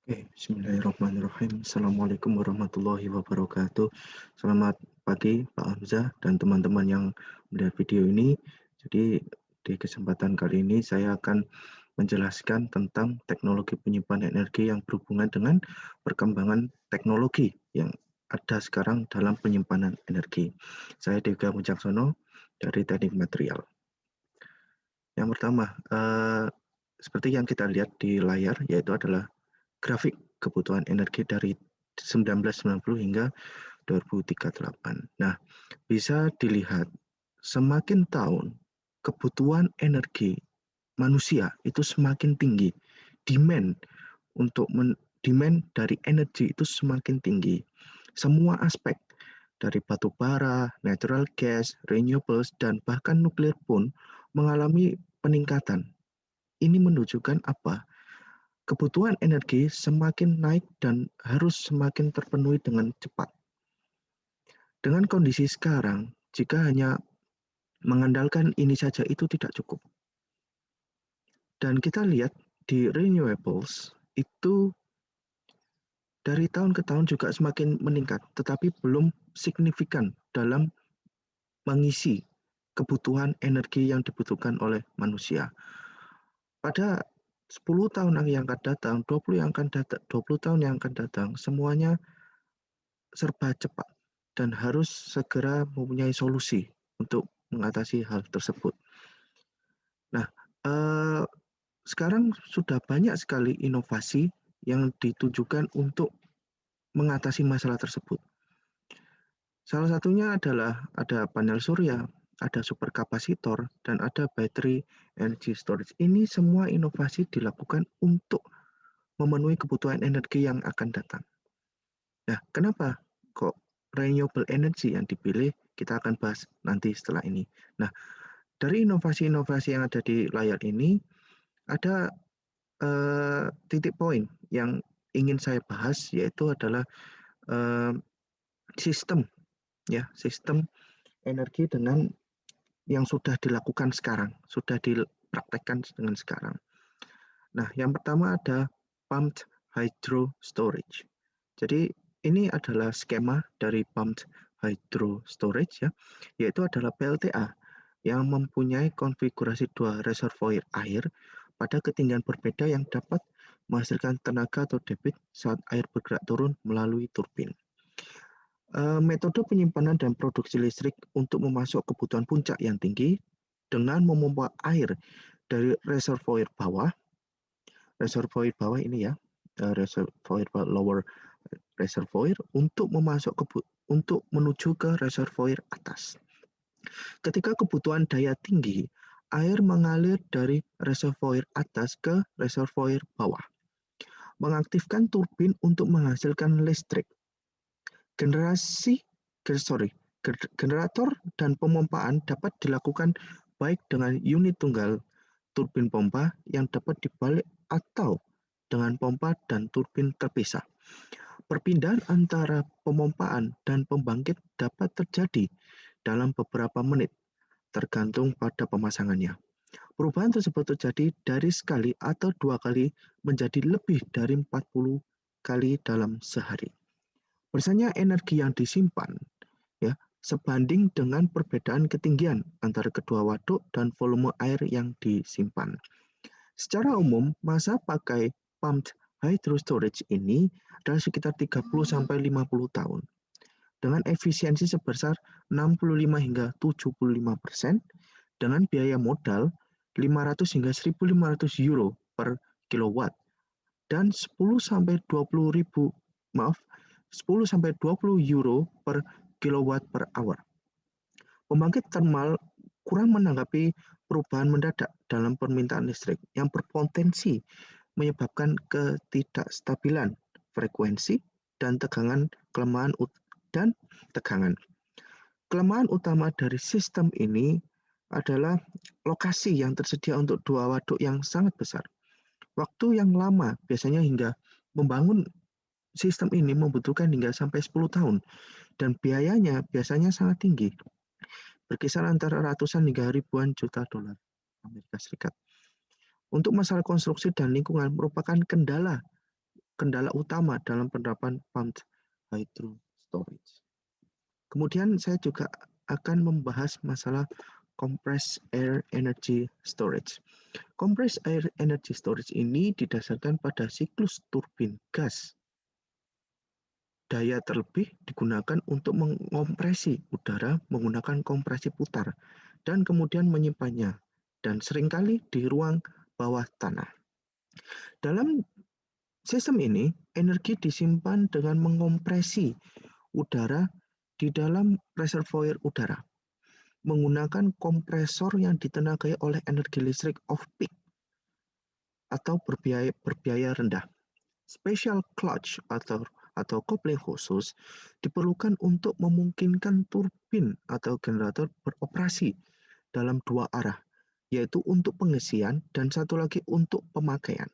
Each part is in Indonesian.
Oke, bismillahirrahmanirrahim. Assalamualaikum warahmatullahi wabarakatuh. Selamat pagi, Pak Hamzah dan teman-teman yang melihat video ini. Jadi, di kesempatan kali ini saya akan menjelaskan tentang teknologi penyimpanan energi yang berhubungan dengan perkembangan teknologi yang ada sekarang dalam penyimpanan energi. Saya Dega Mujaksono dari Teknik Material. Yang pertama, seperti yang kita lihat di layar, yaitu adalah grafik kebutuhan energi dari 1990 hingga 2038. Nah, bisa dilihat semakin tahun kebutuhan energi manusia itu semakin tinggi. Demand untuk demand dari energi itu semakin tinggi. Semua aspek dari batu bara, natural gas, renewables, dan bahkan nuklir pun mengalami peningkatan. Ini menunjukkan apa? Kebutuhan energi semakin naik dan harus semakin terpenuhi dengan cepat. Dengan kondisi sekarang, jika hanya mengandalkan ini saja itu tidak cukup. Dan kita lihat di renewables itu dari tahun ke tahun juga semakin meningkat, tetapi belum signifikan dalam mengisi kebutuhan energi yang dibutuhkan oleh manusia. Pada 10 tahun yang akan datang, 20 tahun yang akan datang, semuanya serba cepat dan harus segera mempunyai solusi untuk mengatasi hal tersebut. Nah, eh, sekarang sudah banyak sekali inovasi yang ditujukan untuk mengatasi masalah tersebut. Salah satunya adalah ada panel surya, ada superkapasitor, dan ada battery energy storage. Ini semua inovasi dilakukan untuk memenuhi kebutuhan energi yang akan datang. Nah, kenapa kok renewable energy yang dipilih? Kita akan bahas nanti setelah ini. Nah, dari inovasi-inovasi yang ada di layar ini, ada titik poin yang ingin saya bahas, yaitu adalah eh, sistem, ya, sistem energi dengan yang sudah dilakukan sekarang, sudah dipraktekkan dengan sekarang. Nah, yang pertama ada pumped hydro storage. Jadi ini adalah skema dari pumped hydro storage, ya, yaitu adalah PLTA yang mempunyai konfigurasi dua reservoir air pada ketinggian berbeda yang dapat menghasilkan tenaga atau debit saat air bergerak turun melalui turbin. Metode penyimpanan dan produksi listrik untuk memasok kebutuhan puncak yang tinggi dengan memompa air dari reservoir bawah ini, ya, reservoir lower reservoir untuk untuk menuju ke reservoir atas. Ketika kebutuhan daya tinggi, air mengalir dari reservoir atas ke reservoir bawah, mengaktifkan turbin untuk menghasilkan listrik. Generasi sorry, generator dan pemompaan dapat dilakukan baik dengan unit tunggal turbin pompa yang dapat dibalik atau dengan pompa dan turbin terpisah. Perpindahan antara pemompaan dan pembangkit dapat terjadi dalam beberapa menit, tergantung pada pemasangannya. Perubahan tersebut terjadi dari sekali atau dua kali menjadi lebih dari 40 kali dalam sehari. Misalnya energi yang disimpan, ya, sebanding dengan perbedaan ketinggian antara kedua waduk dan volume air yang disimpan. Secara umum, masa pakai pumped hydro storage ini adalah sekitar 30-50 tahun dengan efisiensi sebesar 65 hingga 75% dengan biaya modal 500 hingga 1.500 euro per kilowatt dan 10 sampai 20 ribu maaf 10 sampai 20 euro per kilowatt per hour. Pembangkit termal kurang menanggapi perubahan mendadak dalam permintaan listrik yang berpotensi menyebabkan ketidakstabilan frekuensi dan tegangan. Kelemahan utama dari sistem ini adalah lokasi yang tersedia untuk dua waduk yang sangat besar. Waktu yang lama, biasanya hingga membangun sistem ini membutuhkan hingga sampai 10 tahun dan biayanya biasanya sangat tinggi, berkisar antara ratusan hingga ribuan juta dolar Amerika Serikat. Untuk masalah konstruksi dan lingkungan merupakan kendala kendala utama dalam penerapan pumped hydro storage. Kemudian saya juga akan membahas masalah compressed air energy storage. Compressed air energy storage ini didasarkan pada siklus turbin gas. Daya terlebih digunakan untuk mengompresi udara menggunakan kompresi putar dan kemudian menyimpannya, dan seringkali di ruang bawah tanah. Dalam sistem ini, energi disimpan dengan mengompresi udara di dalam reservoir udara menggunakan kompresor yang ditenagai oleh energi listrik off-peak atau berbiaya rendah. Special clutch atau kopling khusus diperlukan untuk memungkinkan turbin atau generator beroperasi dalam dua arah, yaitu untuk pengisian dan satu lagi untuk pemakaian.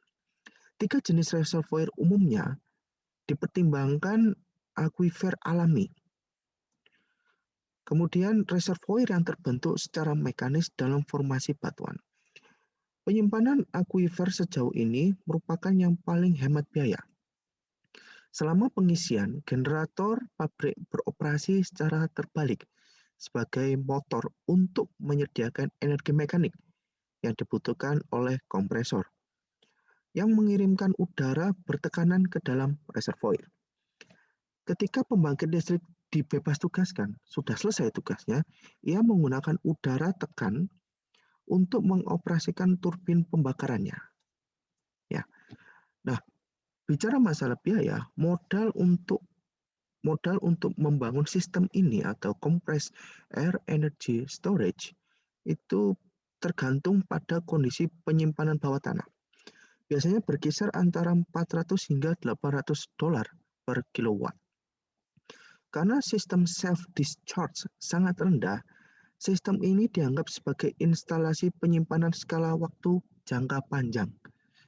3 jenis reservoir umumnya dipertimbangkan akuifer alami. Kemudian reservoir yang terbentuk secara mekanis dalam formasi batuan. Penyimpanan akuifer sejauh ini merupakan yang paling hemat biaya. Selama pengisian, generator pabrik beroperasi secara terbalik sebagai motor untuk menyediakan energi mekanik yang dibutuhkan oleh kompresor yang mengirimkan udara bertekanan ke dalam reservoir. Ketika pembangkit listrik dibebas tugaskan, sudah selesai tugasnya, ia menggunakan udara tekan untuk mengoperasikan turbin pembakarannya. Ya. Nah, bicara masalah biaya, modal untuk membangun sistem ini atau compressed air energy storage itu tergantung pada kondisi penyimpanan bawah tanah. Biasanya berkisar antara 400 hingga 800 dolar per kilowatt. Karena sistem self-discharge sangat rendah, sistem ini dianggap sebagai instalasi penyimpanan skala waktu jangka panjang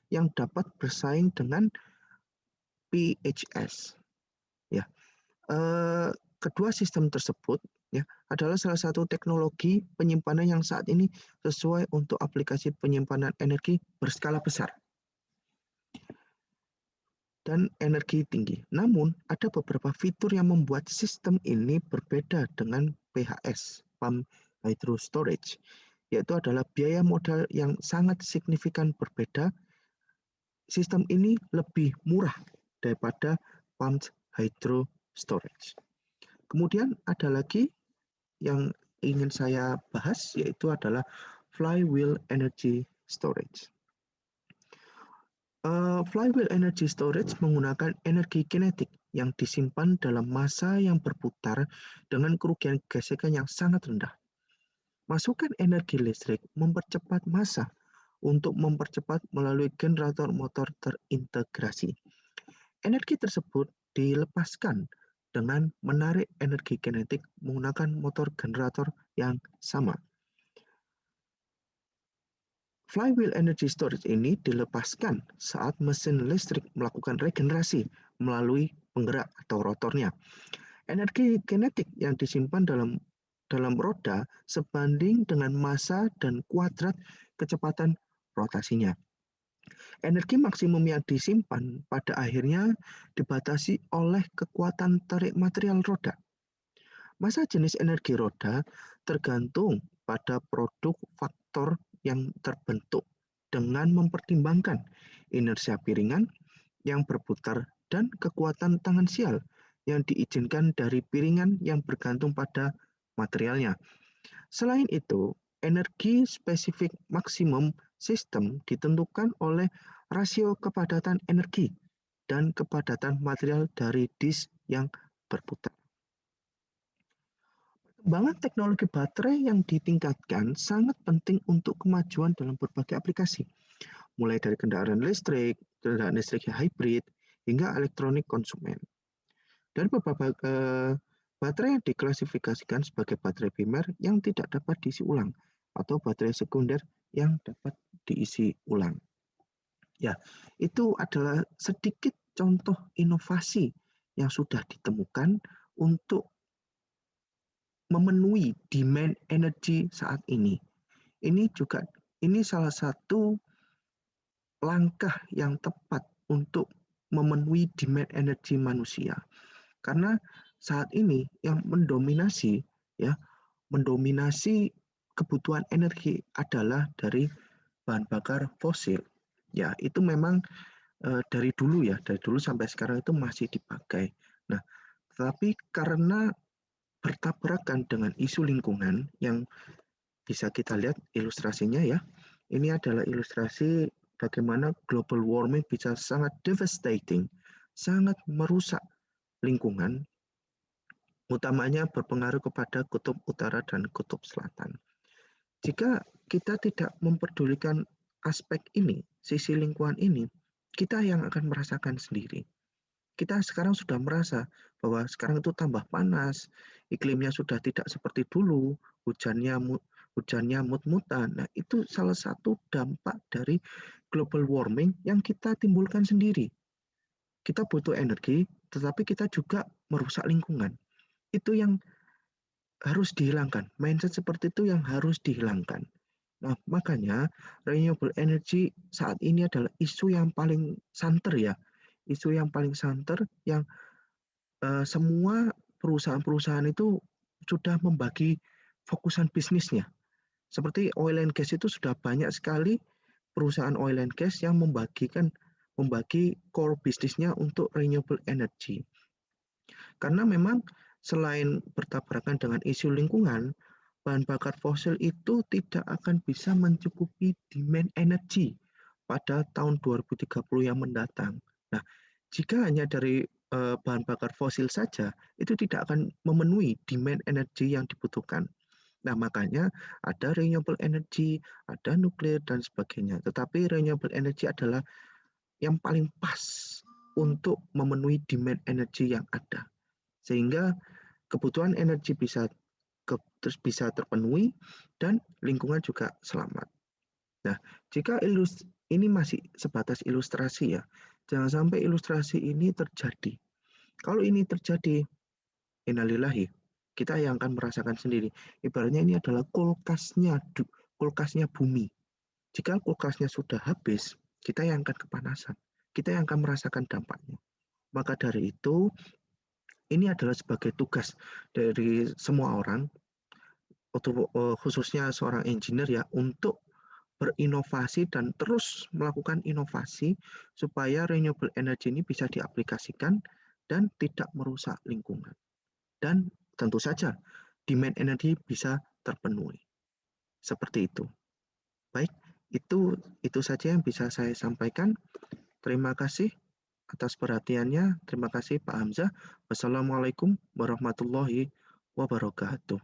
yang dapat bersaing dengan PHS. Ya, kedua sistem tersebut ya adalah salah satu teknologi penyimpanan yang saat ini sesuai untuk aplikasi penyimpanan energi berskala besar dan energi tinggi. Namun, ada beberapa fitur yang membuat sistem ini berbeda dengan PHS, Pumped Hydro Storage, yaitu adalah biaya modal yang sangat signifikan berbeda. Sistem ini lebih murah daripada Pumped Hydro Storage. Kemudian ada lagi yang ingin saya bahas, yaitu adalah Flywheel Energy Storage. Flywheel Energy Storage menggunakan energi kinetik yang disimpan dalam massa yang berputar dengan kerugian gesekan yang sangat rendah. Masukan energi listrik mempercepat massa untuk mempercepat melalui generator motor terintegrasi. Energi tersebut dilepaskan dengan menarik energi kinetik menggunakan motor generator yang sama. Flywheel energy storage ini dilepaskan saat mesin listrik melakukan regenerasi melalui penggerak atau rotornya. Energi kinetik yang disimpan dalam roda sebanding dengan massa dan kuadrat kecepatan rotasinya. Energi maksimum yang disimpan pada akhirnya dibatasi oleh kekuatan tarik material roda. Massa jenis energi roda tergantung pada produk faktor yang terbentuk dengan mempertimbangkan inersia piringan yang berputar dan kekuatan tangensial yang diizinkan dari piringan yang bergantung pada materialnya. Selain itu, energi spesifik maksimum sistem ditentukan oleh rasio kepadatan energi dan kepadatan material dari disk yang berputar. Perkembangan teknologi baterai yang ditingkatkan sangat penting untuk kemajuan dalam berbagai aplikasi, mulai dari kendaraan listrik hybrid, hingga elektronik konsumen. Dan beberapa baterai yang diklasifikasikan sebagai baterai primer yang tidak dapat diisi ulang, atau baterai sekunder yang dapat diisi ulang. Ya, itu adalah sedikit contoh inovasi yang sudah ditemukan untuk memenuhi demand energi saat ini. Ini salah satu langkah yang tepat untuk memenuhi demand energi manusia. Karena saat ini yang mendominasi kebutuhan energi adalah dari bahan bakar fosil. Ya, itu memang dari dulu sampai sekarang itu masih dipakai. Nah, tetapi karena bertabrakan dengan isu lingkungan yang bisa kita lihat ilustrasinya ya. Ini adalah ilustrasi bagaimana global warming bisa sangat devastating, sangat merusak lingkungan, utamanya berpengaruh kepada kutub utara dan kutub selatan. Jika kita tidak memperdulikan aspek ini, sisi lingkungan ini, kita yang akan merasakan sendiri. Kita sekarang sudah merasa bahwa sekarang itu tambah panas, iklimnya sudah tidak seperti dulu, hujannya mut-mutan. Nah, itu salah satu dampak dari global warming yang kita timbulkan sendiri. Kita butuh energi, tetapi kita juga merusak lingkungan. Itu yang harus dihilangkan. Mindset seperti itu yang harus dihilangkan. Nah, makanya renewable energy saat ini adalah isu yang paling santer ya. Isu yang paling santer yang semua perusahaan-perusahaan itu sudah membagi fokusan bisnisnya. Seperti oil and gas itu sudah banyak sekali perusahaan oil and gas yang membagi core bisnisnya untuk renewable energy. Karena memang selain bertabrakan dengan isu lingkungan, bahan bakar fosil itu tidak akan bisa mencukupi demand energi pada tahun 2030 yang mendatang. Nah, jika hanya dari bahan bakar fosil saja, itu tidak akan memenuhi demand energi yang dibutuhkan. Nah, makanya ada renewable energy, ada nuklir, dan sebagainya. Tetapi renewable energy adalah yang paling pas untuk memenuhi demand energi yang ada. Sehingga kebutuhan energi bisa terpenuhi dan lingkungan juga selamat. Nah, jika ini masih sebatas ilustrasi ya, jangan sampai ilustrasi ini terjadi. Kalau ini terjadi, innalillahi, kita yang akan merasakan sendiri. Ibaratnya ini adalah kulkasnya bumi. Jika kulkasnya sudah habis, kita yang akan kepanasan. Kita yang akan merasakan dampaknya. Maka dari itu, ini adalah sebagai tugas dari semua orang, khususnya seorang engineer ya, untuk berinovasi dan terus melakukan inovasi supaya renewable energy ini bisa diaplikasikan dan tidak merusak lingkungan. Dan tentu saja demand energi bisa terpenuhi. Seperti itu. Baik, itu saja yang bisa saya sampaikan. Terima kasih atas perhatiannya. Terima kasih Pak Hamzah. Wassalamualaikum warahmatullahi wabarakatuh.